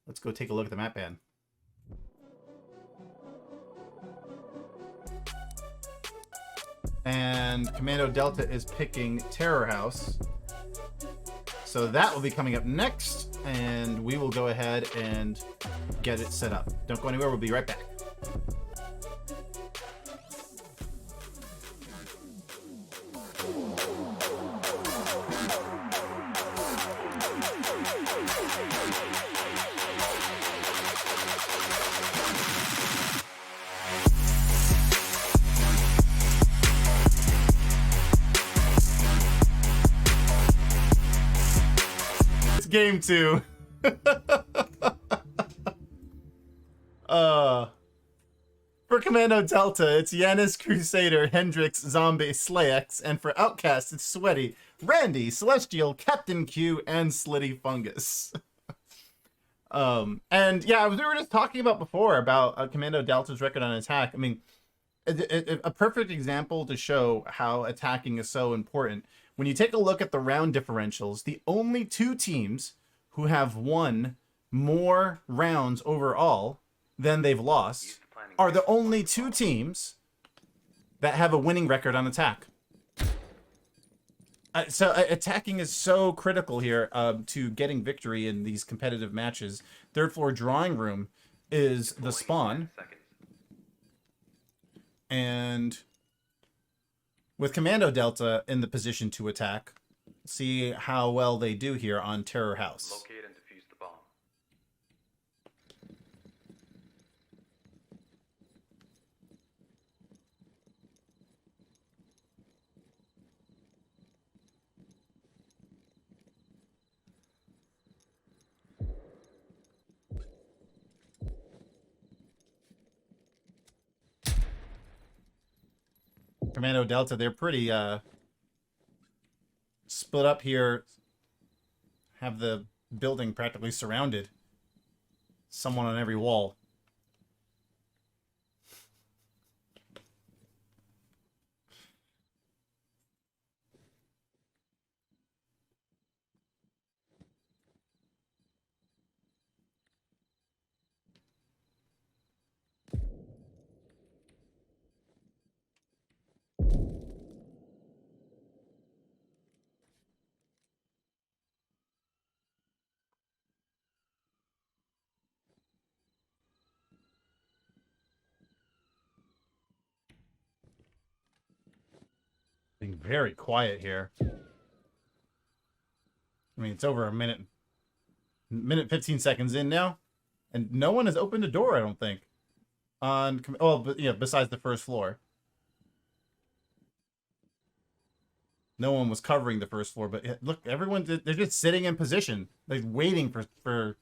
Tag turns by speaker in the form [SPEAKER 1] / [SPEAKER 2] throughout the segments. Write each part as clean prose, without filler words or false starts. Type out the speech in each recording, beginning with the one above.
[SPEAKER 1] Let's go take a look at the map ban. And Kommando Delta is picking Terror House. So that will be coming up next, and we will go ahead and get it set up. Don't go anywhere, we'll be right back. Game 2. For Kommando Delta, it's Yanis, Crusader, Hendrix, Zombey, SlaYx, and for OutCasts, it's Soowetty, Randy, Celestial, CaptQ, and Slittyfungus. And yeah, we were just talking about before about Kommando Delta's record on attack. I mean, a perfect example to show how attacking is so important. When you take a look at the round differentials, the only two teams who have won more rounds overall than they've lost are the only two teams that have a winning record on attack. So attacking is so critical here to getting victory in these competitive matches. Third floor drawing room is the spawn. And with Kommando Delta in the position to attack, see how well they do here on Terror House.
[SPEAKER 2] Locate and defuse the bomb.
[SPEAKER 1] Kommando Delta, they're pretty split up here. Have the building practically surrounded. Someone on every wall. Being very quiet here. I mean, it's over a minute 15 seconds in now, and no one has opened a door, I don't think. But yeah, besides the first floor. No one was covering the first floor, but look, they're just sitting in position, like waiting for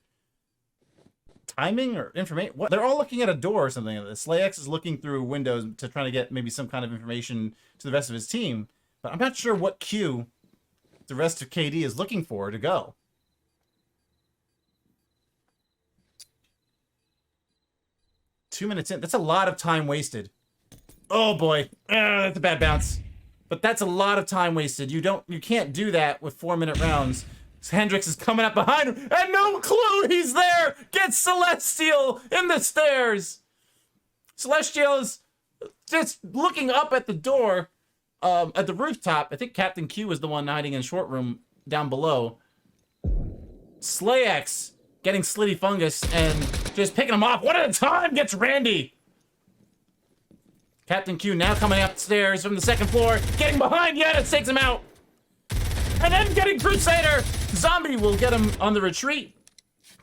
[SPEAKER 1] timing or information. What? They're all looking at a door or something. SlaYx is looking through windows to try to get maybe some kind of information to the rest of his team, but I'm not sure what cue the rest of KD is looking for to go. Two minutes in. That's a lot of time wasted. Oh boy. That's a bad bounce. But that's a lot of time wasted. You can't do that with 4-minute rounds. Hendrix is coming up behind him, and no clue he's there! Gets Celestial in the stairs! Celestial is just looking up at the door, at the rooftop. I think CaptQ is the one hiding in short room down below. SlaYx getting Slittyfungus and just picking him off. One at a time gets Randy! CaptQ now coming upstairs from the second floor, getting behind Yanis, takes him out. And then getting Crusader. Zombey will get him on the retreat.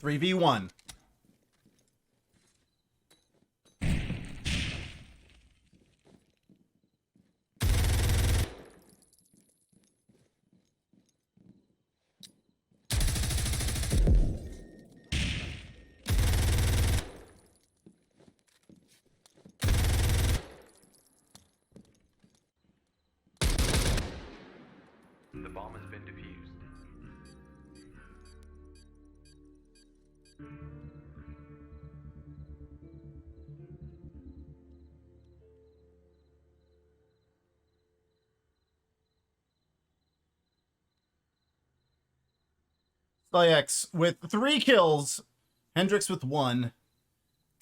[SPEAKER 1] 3v1.
[SPEAKER 2] The bomb has been defused.
[SPEAKER 1] SlaYx with 3 kills Hendrix with 1.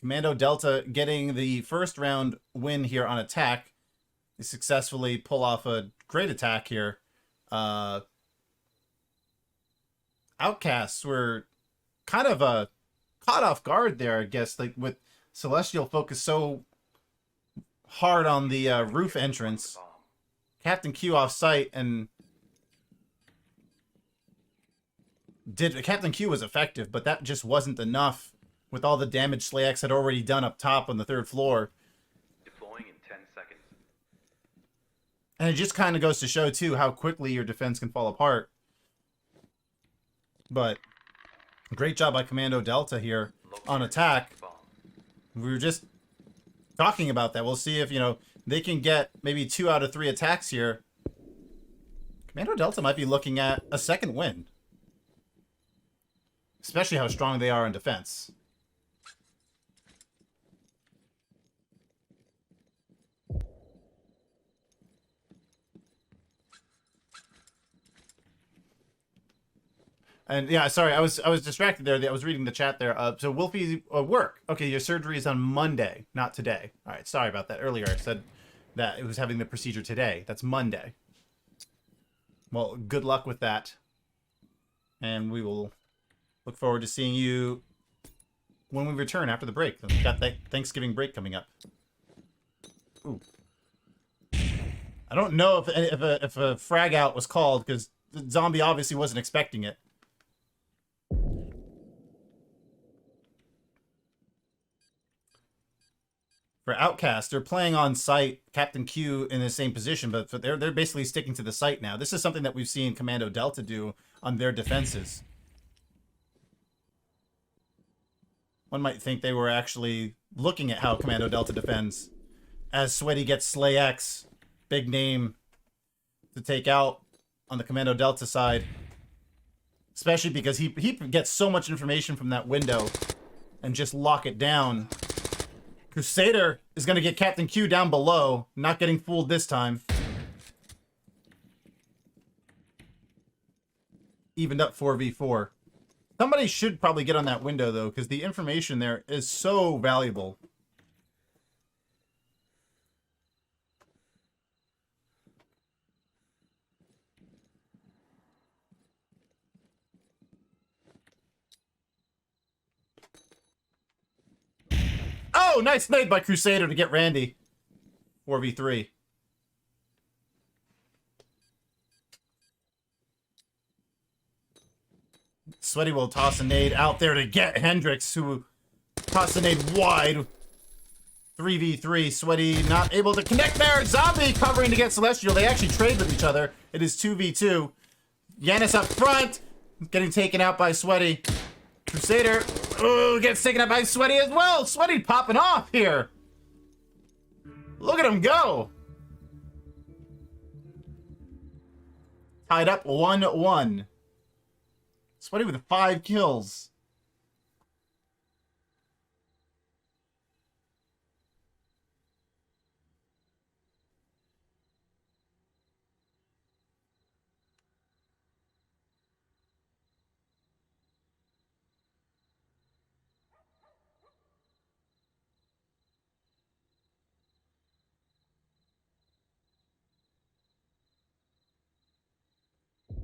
[SPEAKER 1] Kommando Delta getting the first round win here on attack. They successfully pull off a great attack here. OutCasts were kind of caught off guard there, I guess, like with Celestial focused so hard on the roof entrance. CaptQ off site, and CaptQ was effective, but that just wasn't enough with all the damage SlaYx had already done up top on the 3rd floor.
[SPEAKER 2] Deploying in 10 seconds.
[SPEAKER 1] And it just kind of goes to show, too, how quickly your defense can fall apart. But great job by Kommando Delta here on attack. We were just talking about that. We'll see if, they can get maybe 2 out of 3 attacks here. Kommando Delta might be looking at a 2nd win. Especially how strong they are in defense. And yeah, sorry, I was distracted there. I was reading the chat there. So Wolfie, work. Okay, your surgery is on Monday, not today. All right, sorry about that. Earlier I said that it was having the procedure today. That's Monday. Well, good luck with that. And we will look forward to seeing you when we return after the break. We've got that Thanksgiving break coming up. Ooh. I don't know if a frag out was called, because Zombey obviously wasn't expecting it. For OutCast, they're playing on site, CaptQ in the same position, but they're basically sticking to the site now. This is something that we've seen Kommando Delta do on their defenses. One might think they were actually looking at how Kommando Delta defends. As Soowetty gets SlaYx, big name to take out on the Kommando Delta side. Especially because he gets so much information from that window and just lock it down. Crusader is going to get CaptQ down below. Not getting fooled this time. Evened up 4v4. Somebody should probably get on that window, though, because the information there is so valuable. Oh, nice nade by Crusader to get Randy. 4v3. Soowetty will toss a nade out there to get Hendrix, who tossed a nade wide. 3v3. Soowetty not able to connect there. Zombey covering to get Celestial. They actually trade with each other. It is 2v2. Yanis up front. Getting taken out by Soowetty. Crusader, ooh, gets taken out by Soowetty as well. Soowetty popping off here. Look at him go. Tied up 1-1. Soowetty with 5 kills.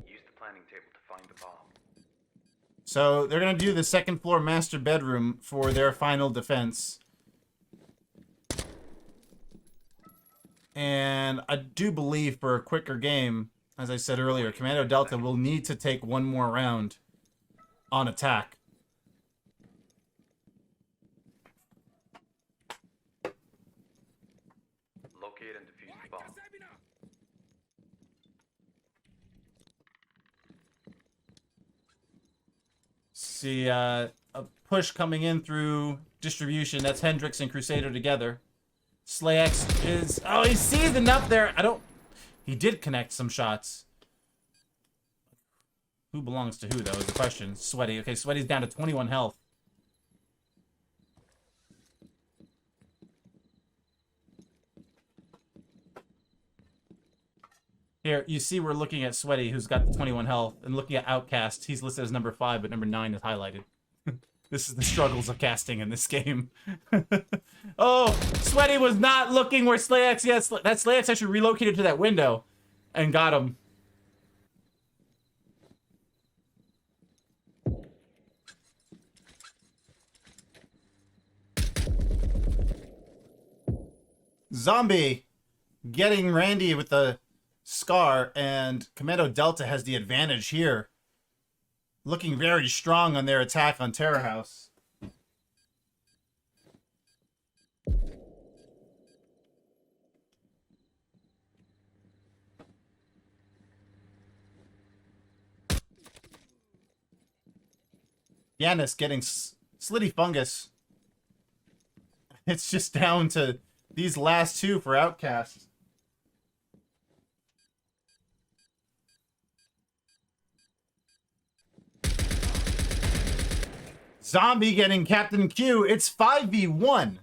[SPEAKER 2] Use the planning table to find the bomb.
[SPEAKER 1] So they're going to do the 2nd floor master bedroom for their final defense. And I do believe for a quicker game, as I said earlier, Kommando Delta will need to take one more round on attack.
[SPEAKER 2] Locate and defuse the bomb.
[SPEAKER 1] See a push coming in through distribution. That's Hendrix and Crusader together. SlaYx is... Oh, he sees enough there. He did connect some shots. Who belongs to who, though, is the question. Soowetty. Okay, Soowetty's down to 21 health. Here, you see we're looking at Soowetty, who's got the 21 health, and looking at OutCast. He's listed as number 5, but number 9 is highlighted. This is the struggles of casting in this game. Oh, Soowetty was not looking where SlaYx. Yes, that SlaYx actually relocated to that window and got him. Zombey getting Randy with the scar, and Kommando Delta has the advantage here. Looking very strong on their attack on Terror House. Yanis getting Slittyfungus. It's just down to these last two for OutCasts. Zombey getting CaptQ. It's 5v1.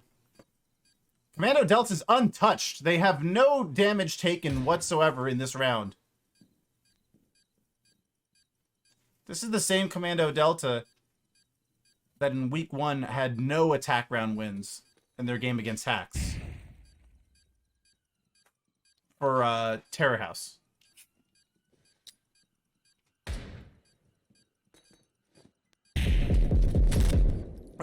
[SPEAKER 1] Kommando Delta's untouched. They have no damage taken whatsoever in this round. This is the same Kommando Delta that in week 1 had no attack round wins in their game against Hacks. For Terror House.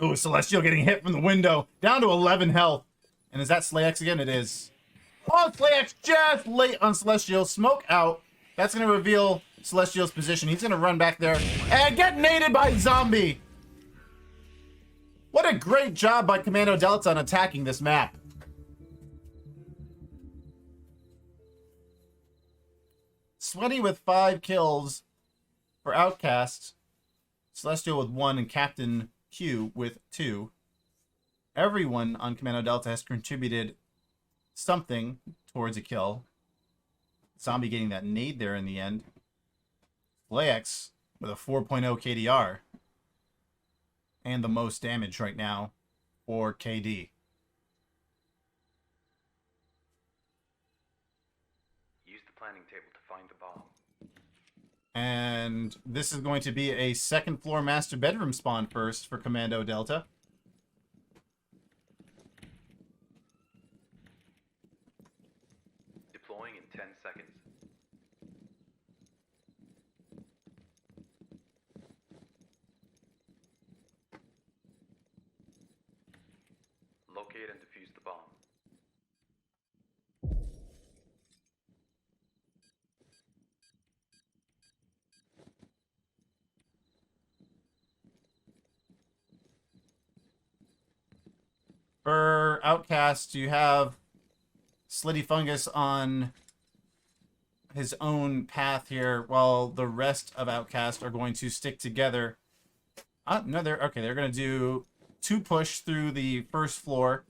[SPEAKER 1] Oh, Celestial getting hit from the window. Down to 11 health. And is that SlaYx again? It is. Oh, SlaYx just late on Celestial. Smoke out. That's going to reveal Celestial's position. He's going to run back there and get naded by Zombey. What a great job by Kommando Delta on attacking this map. Soowetty with 5 kills for OutCasts. Celestial with 1 and CaptQ with 2. Everyone on Kommando Delta has contributed something towards a kill. Zombey getting that nade there in the end. SlaYx with a 4.0 KDR. And the most damage right now for KD.
[SPEAKER 2] Use the planning table to find the bomb.
[SPEAKER 1] And this is going to be a second floor master bedroom spawn first for Kommando Delta.
[SPEAKER 2] Deploying in 10 seconds. Locate and defuse the bomb.
[SPEAKER 1] For OutCast, you have Slittyfungus on his own path here, while the rest of OutCast are going to stick together. No, they're going to do 2 push through the first floor.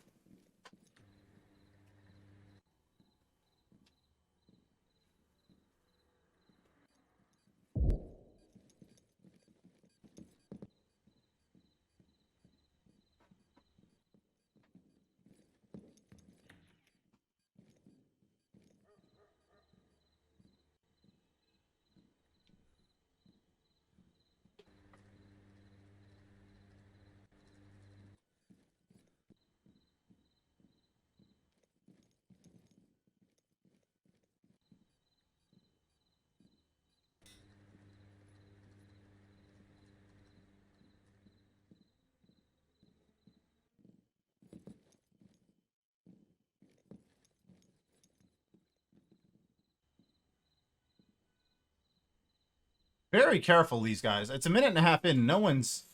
[SPEAKER 1] Very careful, these guys. It's a minute and a half in. No one's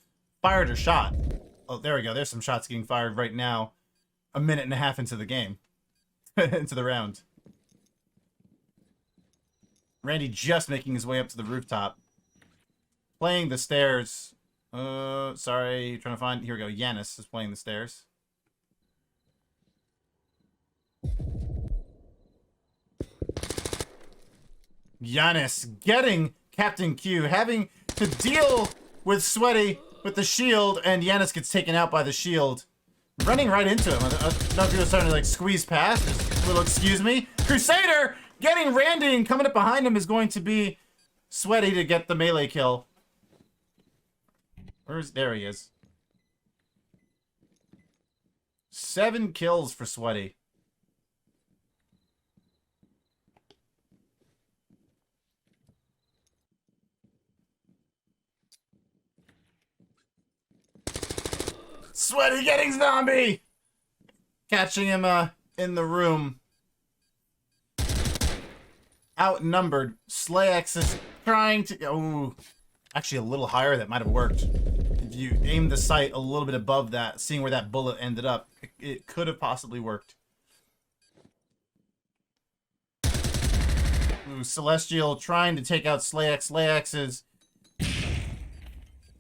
[SPEAKER 1] fired a shot. Oh, there we go. There's some shots getting fired right now. A minute and a half into the game. Into the round. Randy just making his way up to the rooftop. Playing the stairs. Sorry. Trying to find... Here we go. Yanis is playing the stairs. Yanis getting CaptQ, having to deal with Soowetty with the shield, and Yanis gets taken out by the shield. Running right into him. I don't know if he was starting to like squeeze past. Just a little excuse me. Crusader getting Randy, and coming up behind him is going to be Soowetty to get the melee kill. There he is. 7 kills for Soowetty. Soowetty getting Zombey! Catching him in the room. Outnumbered. SlaYx is trying to... Oh, actually a little higher. That might have worked. If you aim the sight a little bit above that, seeing where that bullet ended up, it could have possibly worked. Ooh, Celestial trying to take out SlaYx. SlaYx is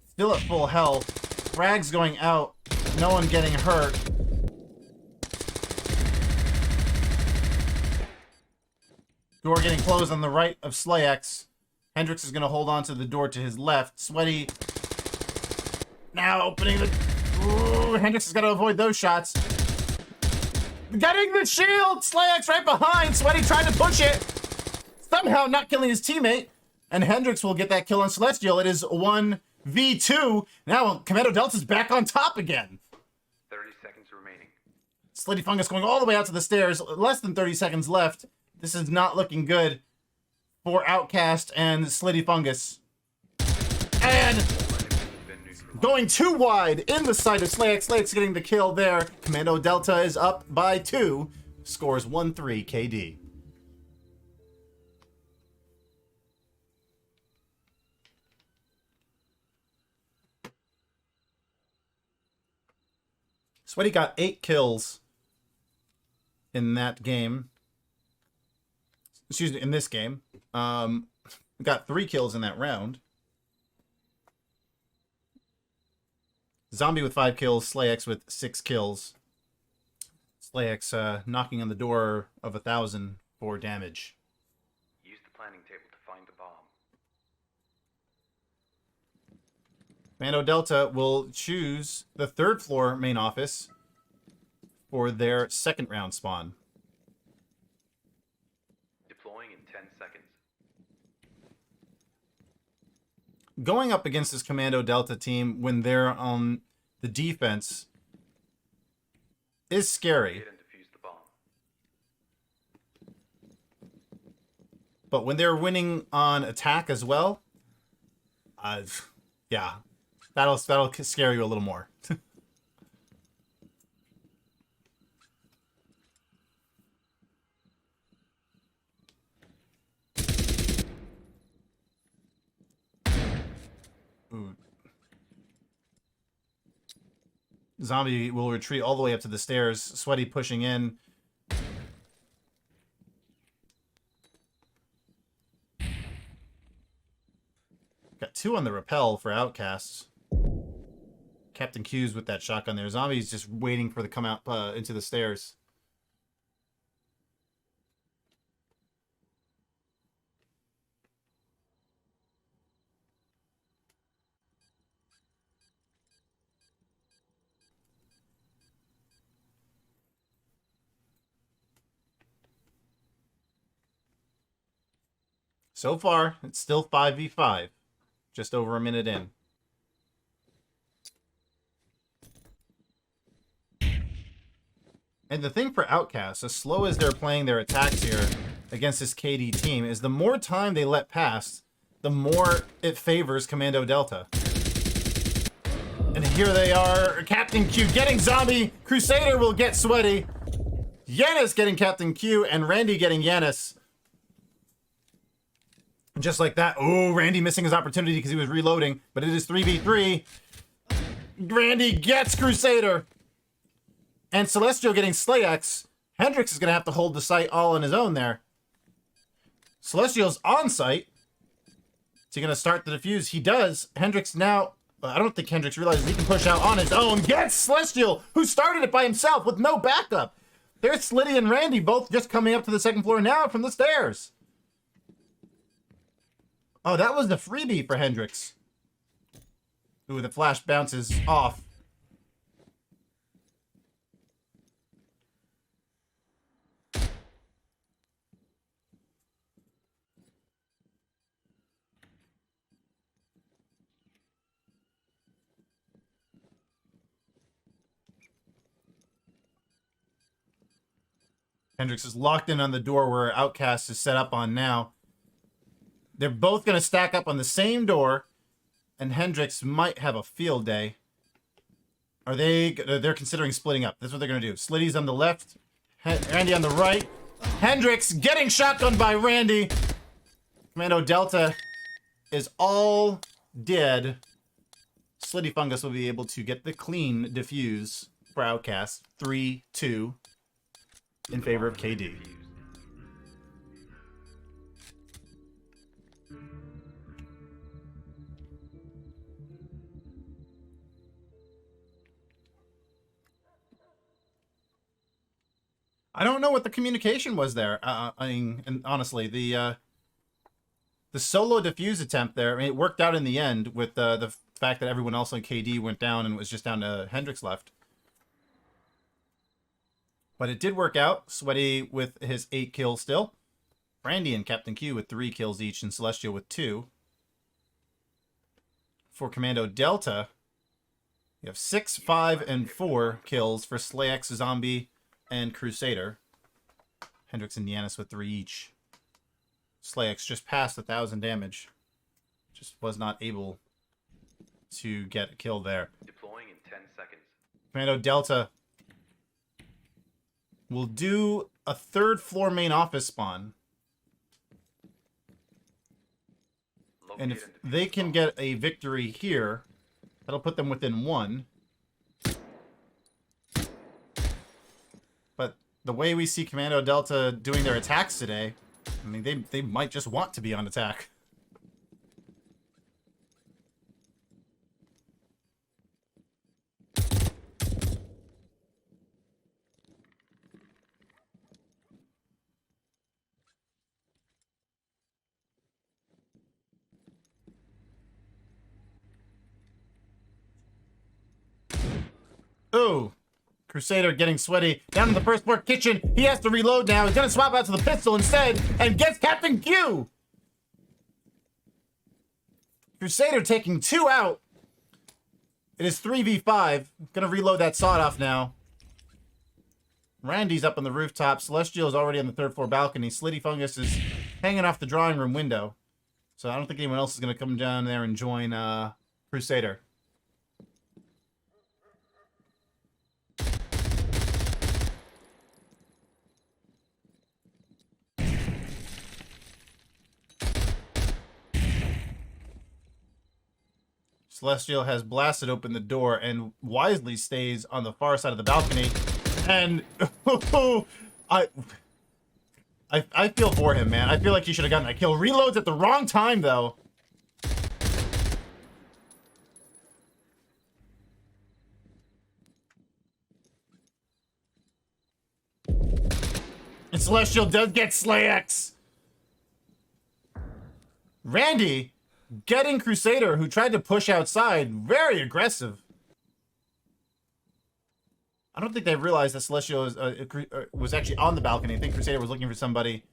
[SPEAKER 1] still at full health. Frag's going out. No one getting hurt. Door getting closed on the right of SlaYx. Hendrix is going to hold on to the door to his left. Soowetty now opening the... Ooh, Hendrix has got to avoid those shots. Getting the shield! SlaYx right behind. Soowetty tried to push it. Somehow not killing his teammate. And Hendrix will get that kill on Celestial. It is 1v2. Now Kommando Delta's back on top again.
[SPEAKER 2] 30 seconds remaining.
[SPEAKER 1] Slittyfungus going all the way out to the stairs. Less than 30 seconds left. This is not looking good for OutCast and Slittyfungus. And going too wide in the sight of SlaYx. SlaYx getting the kill there. Kommando Delta is up by 2. Scores 1-3 KD. Soowetty got 8 kills in that game. Excuse me, in this game. Got 3 kills in that round. Zombey with 5 kills, SlaYx with 6 kills. SlaYx knocking on the door of 1,000 for damage.
[SPEAKER 2] Use the planning table to find the bomb.
[SPEAKER 1] Kommando Delta will choose the 3rd floor main office for their 2nd round spawn.
[SPEAKER 2] Deploying in 10 seconds.
[SPEAKER 1] Going up against this Kommando Delta team when they're on the defense is scary.
[SPEAKER 2] Hit and defuse the bomb.
[SPEAKER 1] But when they're winning on attack as well, yeah, that'll scare you a little more. Ooh. Zombey will retreat all the way up to the stairs. Soowetty pushing in. Got 2 on the rappel for OutCasts. CaptQ's with that shotgun there. Zombey's just waiting for the come out into the stairs. So far, it's still 5v5. Just over a minute in. And the thing for OutCasts, as slow as they're playing their attacks here against this KD team, is the more time they let pass, the more it favors Kommando Delta. And here they are, CaptQ getting Zombey. Crusader will get Soowetty. Yanis getting CaptQ, and Randy getting Yanis. Just like that. Oh, Randy missing his opportunity because he was reloading. But it is 3v3. Randy gets Crusader. And Celestial getting SlaYx. Hendrix is going to have to hold the site all on his own there. Celestial's on site. Is he going to start the defuse? He does. Hendrix now... I don't think Hendrix realizes he can push out on his own. Gets Celestial, who started it by himself with no backup. There's Slitty and Randy both just coming up to the 2nd floor now from the stairs. Oh, that was the freebie for Hendrix. Ooh, the flash bounces off. Hendrix is locked in on the door where OutCasts is set up on now. They're both going to stack up on the same door, and Hendrix might have a field day. Are they? They're considering splitting up. That's what they're going to do. Slitty's on the left, Randy on the right. Hendrix getting shotgunned by Randy. Kommando Delta is all dead. Slittyfungus will be able to get the clean defuse for OutCast. 3-2 in favor of KD. I don't know what the communication was there. I mean, and honestly, the solo defuse attempt there, I mean, it worked out in the end with the fact that everyone else on KD went down and it was just down to Hendrix left. But it did work out. Soowetty with his 8 kills still. Randy and CaptQ with 3 kills each, and Celestial with 2. For Kommando Delta, you have 6, 5, and 4 kills for SlaYx, Zombey, and Crusader. Hendrix and Yanis with 3 each. SlaYx just passed 1,000 damage. Just was not able to get a kill there.
[SPEAKER 2] Deploying in 10 seconds.
[SPEAKER 1] Kommando Delta will do a 3rd floor main office spawn. And if they can get a victory here, that'll put them within 1. But the way we see Kommando Delta doing their attacks today, I mean, they might just want to be on attack. Ooh. Crusader getting sweaty. Down in the first floor kitchen. He has to reload now. He's going to swap out to the pistol instead and gets CaptQ. Crusader taking 2 out. It is 3v5. Going to reload that sawed off now. Randy's up on the rooftop. Celestial is already on the 3rd floor balcony. Slittyfungus is hanging off the drawing room window. So I don't think anyone else is going to come down there and join Crusader. Celestial has blasted open the door and wisely stays on the far side of the balcony. And I feel for him, man. I feel like he should have gotten that kill. Reloads at the wrong time, though. And Celestial does get SlaYx. Randy getting Crusader, who tried to push outside, very aggressive. I don't think they realized that Celestial was actually on the balcony. I think Crusader was looking for somebody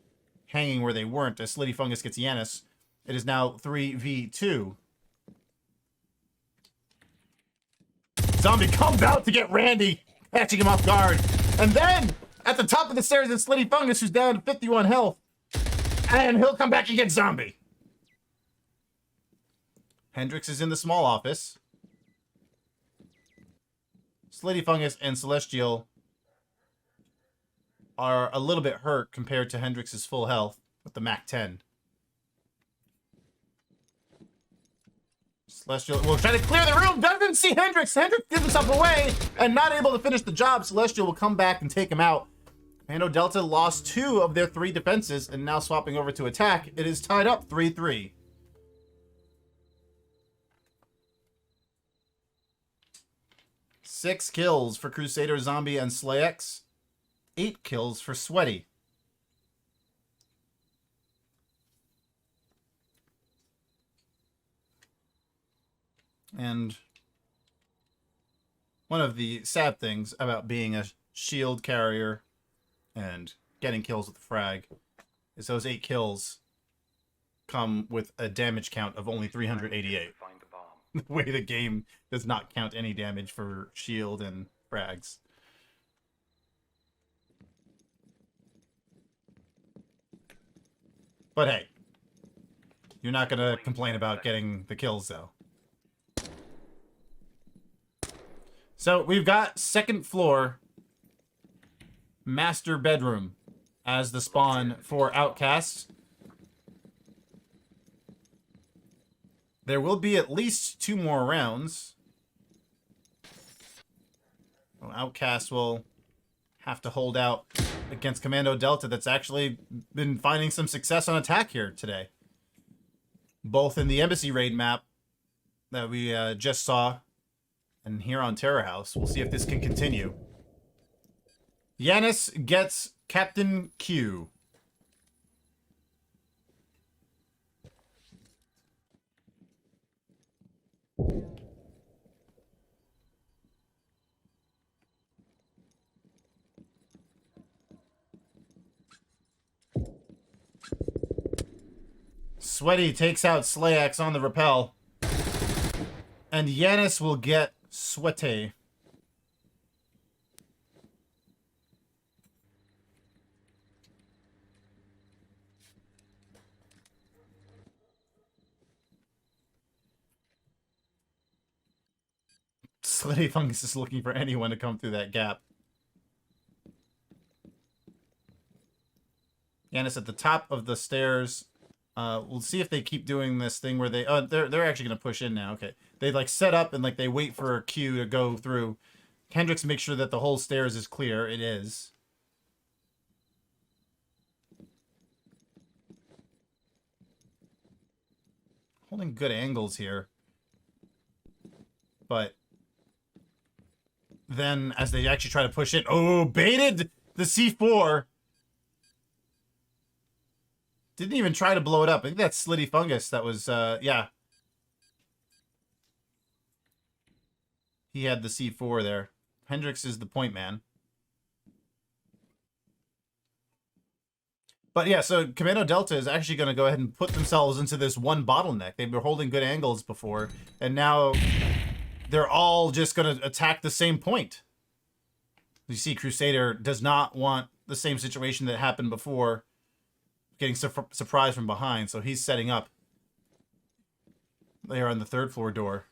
[SPEAKER 1] hanging where they weren't. As Slittyfungus gets Yanis, it is now 3v2. Zombey comes out to get Randy, catching him off guard. And then, at the top of the stairs is Slittyfungus, who's down to 51 health. And he'll come back and get Zombey. Hendrix is in the small office. Slittyfungus and Celestial are a little bit hurt compared to Hendrix's full health with the Mac 10. Celestial will try to clear the room. Doesn't see Hendrix. Hendrix gives himself away and not able to finish the job. Celestial will come back and take him out. Kommando Delta lost 2 of their 3 defenses and now swapping over to attack. It is tied up 3-3. 6 kills for Crusader, Zombey, and SlaYx. 8 kills for Soowetty. And one of the sad things about being a shield carrier and getting kills with the frag is those 8 kills come with a damage count of only 388.
[SPEAKER 2] Find the bomb.
[SPEAKER 1] The way the game does not count any damage for shield and frags. But hey, you're not gonna complain about getting the kills though. So we've got second floor master bedroom as the spawn for Outcasts. There will be at least 2 more rounds. Well, Outcast will have to hold out against Kommando Delta that's actually been finding some success on attack here today. Both in the Embassy Raid map that we just saw and here on Terror House. We'll see if this can continue. Yanis gets CaptQ. Soowetty takes out SlaYx on the rappel. And Yanis will get Soowetty. Slittyfungus is looking for anyone to come through that gap. Yanis at the top of the stairs. We'll see if they keep doing this thing where they... they're actually going to push in now. Okay. They, like, set up and, like, they wait for a Q to go through. Hendrix makes sure that the whole stairs is clear. It is. Holding good angles here. But then, as they actually try to push it... Oh, baited the C4. Didn't even try to blow it up. I think that's Slittyfungus. That was, yeah. He had the C4 there. Hendrix is the point man. But yeah, so Kommando Delta is actually going to go ahead and put themselves into this one bottleneck. They were holding good angles before, and now they're all just going to attack the same point. You see, Crusader does not want the same situation that happened before, getting surprised from behind, so he's setting up. They are on the 3rd floor door.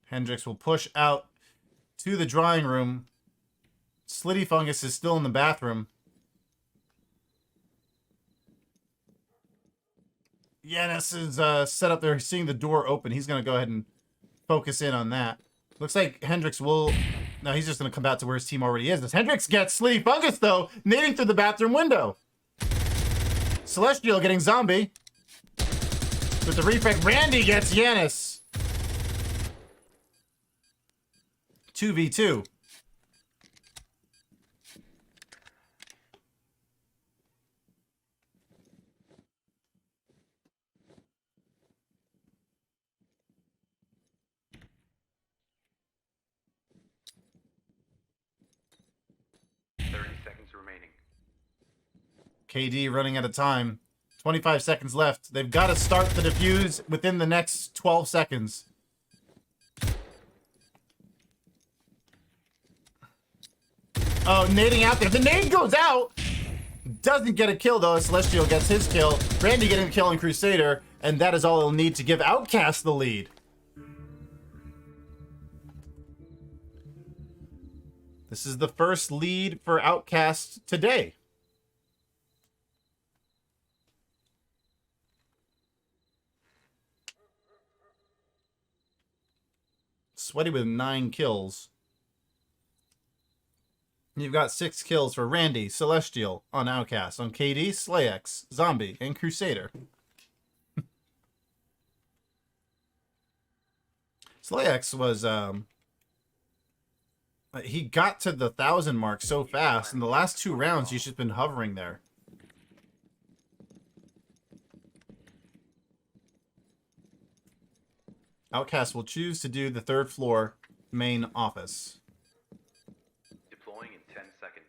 [SPEAKER 1] Hendrix will push out to the drawing room. Slittyfungus is still in the bathroom. Yanis is set up there, seeing the door open. He's going to go ahead and focus in on that. Looks like Hendrix will... No, he's just going to come back to where his team already is. As Hendrix gets Slittyfungus, though, nading through the bathroom window. Celestial getting Zombey. With the reflect, Randy gets Yanis. 2v2. KD running out of time. 25 seconds left. They've got to start the defuse within the next 12 seconds. Oh, nading out there. The nade goes out. Doesn't get a kill, though. Celestial gets his kill. Randy getting a kill on Crusader. And that is all he'll need to give Outcast the lead. This is the first lead for Outcast today. Soowetty with 9 kills. You've got 6 kills for Randy, Celestial on Outcast. On KD, SlaYx, Zombey, and Crusader. SlaYx was, he got to the 1,000 mark so fast. In the last 2 rounds, he's just been hovering there. Outcast will choose to do the 3rd floor main office.
[SPEAKER 2] Deploying in 10 seconds.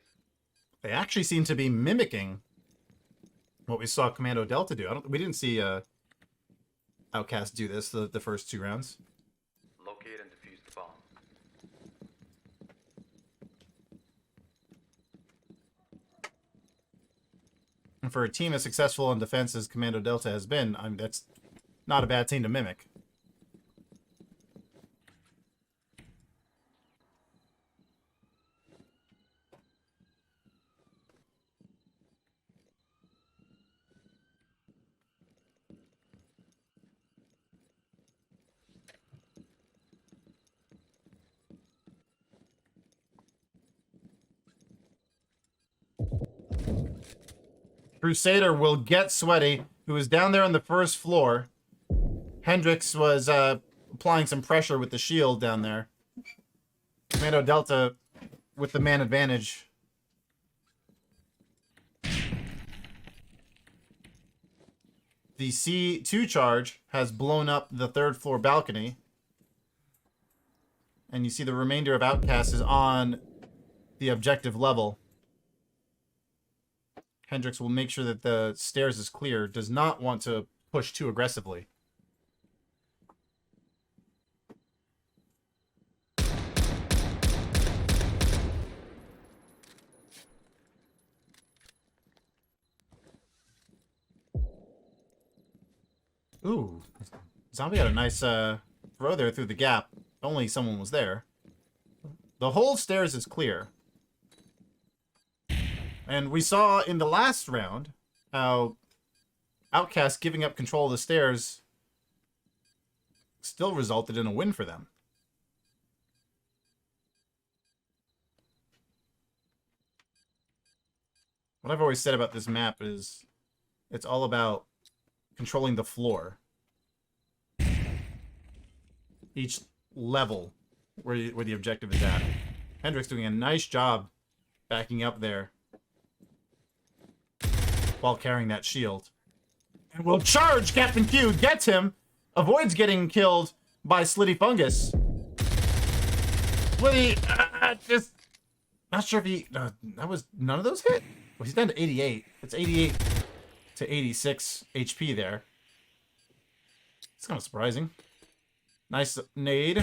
[SPEAKER 1] They actually seem to be mimicking what we saw Kommando Delta do. We didn't see OutCasts do this the first 2 rounds.
[SPEAKER 2] Locate and defuse the bomb.
[SPEAKER 1] And for a team as successful in defense as Kommando Delta has been, that's not a bad team to mimic. Crusader will get Soowetty, who was down there on the first floor. Hendrix was applying some pressure with the shield down there. Kommando Delta with the man advantage. The C2 charge has blown up the 3rd floor balcony. And you see the remainder of OutCasts is on the objective level. Hendrix will make sure that the stairs is clear. Does not want to push too aggressively. Ooh. Zombey had a nice throw there through the gap. Only someone was there. The whole stairs is clear. And we saw in the last round how OutCast giving up control of the stairs still resulted in a win for them. What I've always said about this map is it's all about controlling the floor. Each level where the objective is at. Hendrix doing a nice job backing up there while carrying that shield. And will charge CaptQ, gets him, avoids getting killed by Slittyfungus. Slitty, just not sure if he, that was none of those hit? Well, he's down to 88. It's 88 to 86 HP there. It's kind of surprising. Nice nade.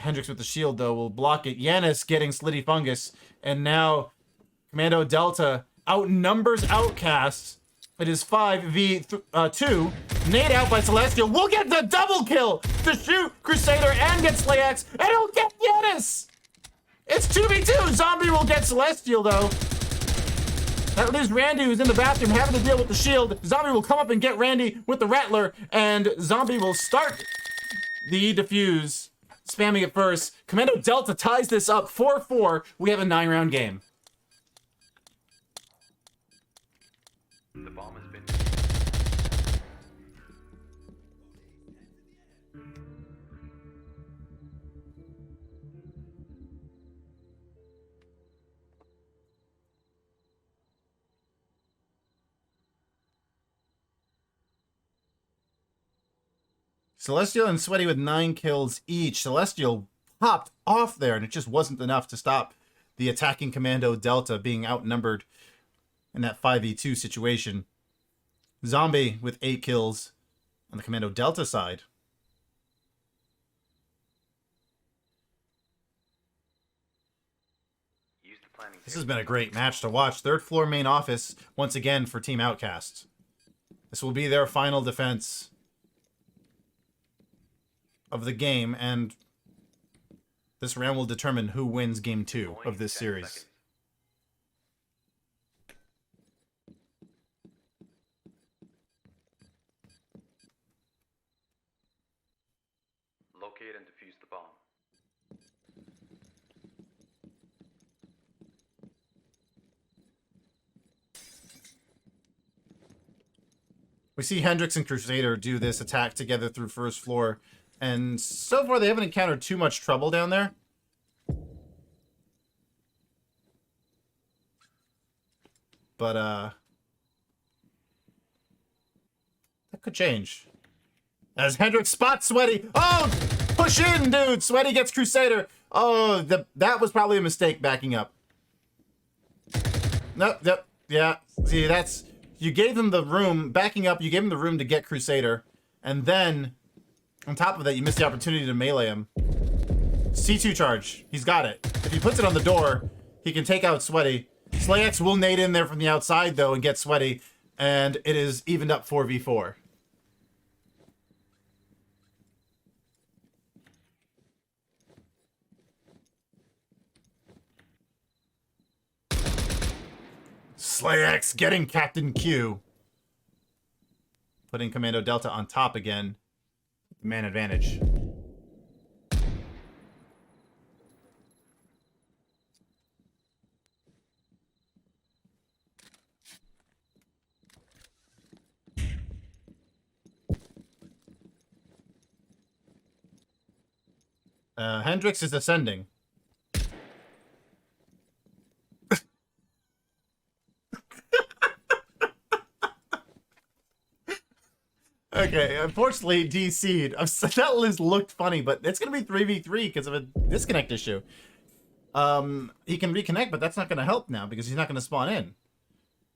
[SPEAKER 1] Hendrix with the shield, though, will block it. Yanis getting Slittyfungus. And now Kommando Delta outnumbers OutCasts. It is 5v2. Nade out by Celestial. We'll get the double kill to shoot Crusader and get SlaYx. And he'll get Yanis. It's 2v2. Zombey will get Celestial, though. That leaves Randy, who's in the bathroom, having to deal with the shield. Zombey will come up and get Randy with the Rattler. And Zombey will start the defuse. Spamming it first. Kommando Delta ties this up 4-4. We have a 9-round game.
[SPEAKER 2] The bomb has been.
[SPEAKER 1] Celestial and Soowetty with 9 kills each. Celestial popped off there, and it just wasn't enough to stop the attacking Kommando Delta being outnumbered in that 5v2 situation. Zombey with 8 kills on the Kommando Delta side.
[SPEAKER 2] Use the planning
[SPEAKER 1] This has been a great match to watch. 3rd floor main office once again for Team OutCast. This will be their final defense of the game, and this round will determine who wins game 2 of this series.
[SPEAKER 2] Seconds. Locate and defuse the bomb.
[SPEAKER 1] We see Hendrix and Crusader do this attack together through 1st floor, and so far they haven't encountered too much trouble down there. But that could change. As Hendrix spots Soowetty. Oh, push in, dude. Soowetty gets Crusader. Oh, that was probably a mistake backing up. Nope, yep, yeah. See, that's... You gave them the room, backing up, you gave him the room to get Crusader, and then, on top of that, you missed the opportunity to melee him. C2 charge. He's got it. If he puts it on the door, he can take out Soowetty. SlaYx will nade in there from the outside, though, and get Soowetty, and it is evened up 4v4. SlaYx getting CaptQ. Putting Kommando Delta on top again. Man advantage. Hendrix is ascending. Okay, unfortunately, DC'd. That list looked funny, but it's going to be 3v3 because of a disconnect issue. He can reconnect, but that's not going to help now because he's not going to spawn in.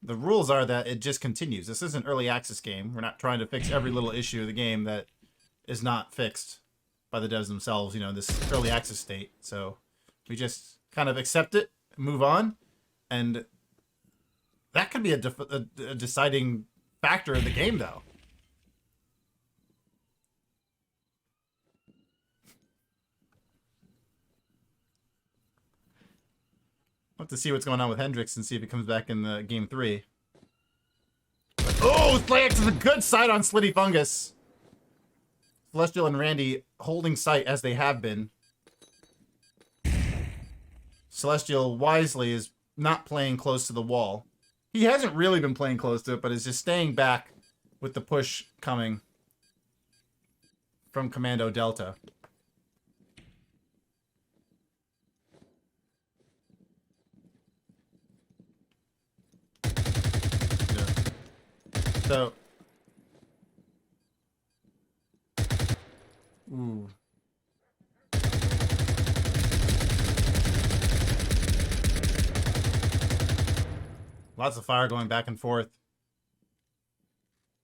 [SPEAKER 1] The rules are that it just continues. This is an early access game. We're not trying to fix every little issue of the game that is not fixed by the devs themselves, you know, this early access state. So we just kind of accept it, move on, and that could be a deciding factor of the game, though. I'll have to see what's going on with Hendrix and see if he comes back in the game 3. Oh, SlaYx is a good sight on Slittyfungus. Celestial and Randy holding sight as they have been. Celestial wisely is not playing close to the wall. He hasn't really been playing close to it, but is just staying back with the push coming from Kommando Delta. So, ooh. Lots of fire going back and forth.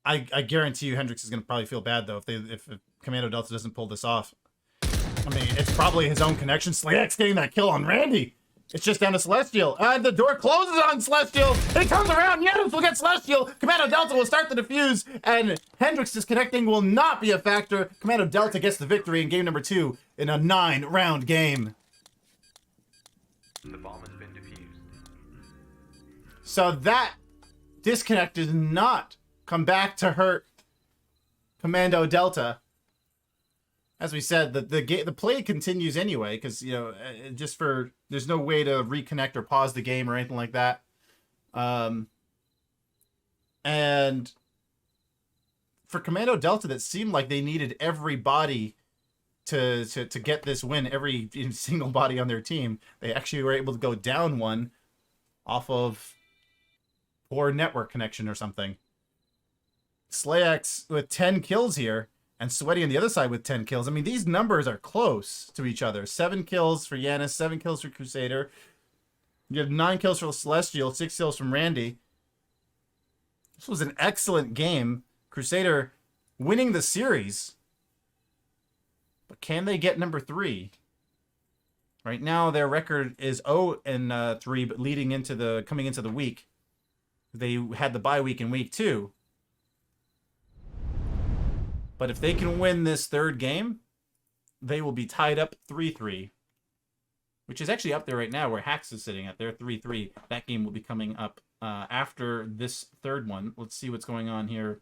[SPEAKER 1] I guarantee you Hendrix is going to probably feel bad, though, if Kommando Delta doesn't pull this off. I mean, it's probably his own connection. SlaYx getting that kill on Randy. It's just down to Celestial. The door closes on Celestial. It comes around. Yanis will get Celestial. Kommando Delta will start the defuse. And Hendrix disconnecting will not be a factor. Kommando Delta gets the victory in game number 2 in a 9-round game.
[SPEAKER 2] The bomb has been defused.
[SPEAKER 1] So that disconnect does not come back to hurt Kommando Delta. As we said, the play continues anyway, because, you know, there's no way to reconnect or pause the game or anything like that. And for Kommando Delta, that seemed like they needed everybody to get this win, every single body on their team. They actually were able to go down one off of poor network connection or something. SlaYx with 10 kills here. And Soowetty on the other side with 10 kills. I mean, these numbers are close to each other. 7 kills for Yanis, 7 kills for Crusader. You have 9 kills for Celestial, 6 kills from Randy. This was an excellent game. Crusader winning the series. But can they get number 3? Right now, their record is 0-3, but coming into the week. They had the bye week in week 2. But if they can win this third game, they will be tied up 3-3. Which is actually up there right now where Hax is sitting at. They're 3-3. That game will be coming up after this third one. Let's see what's going on here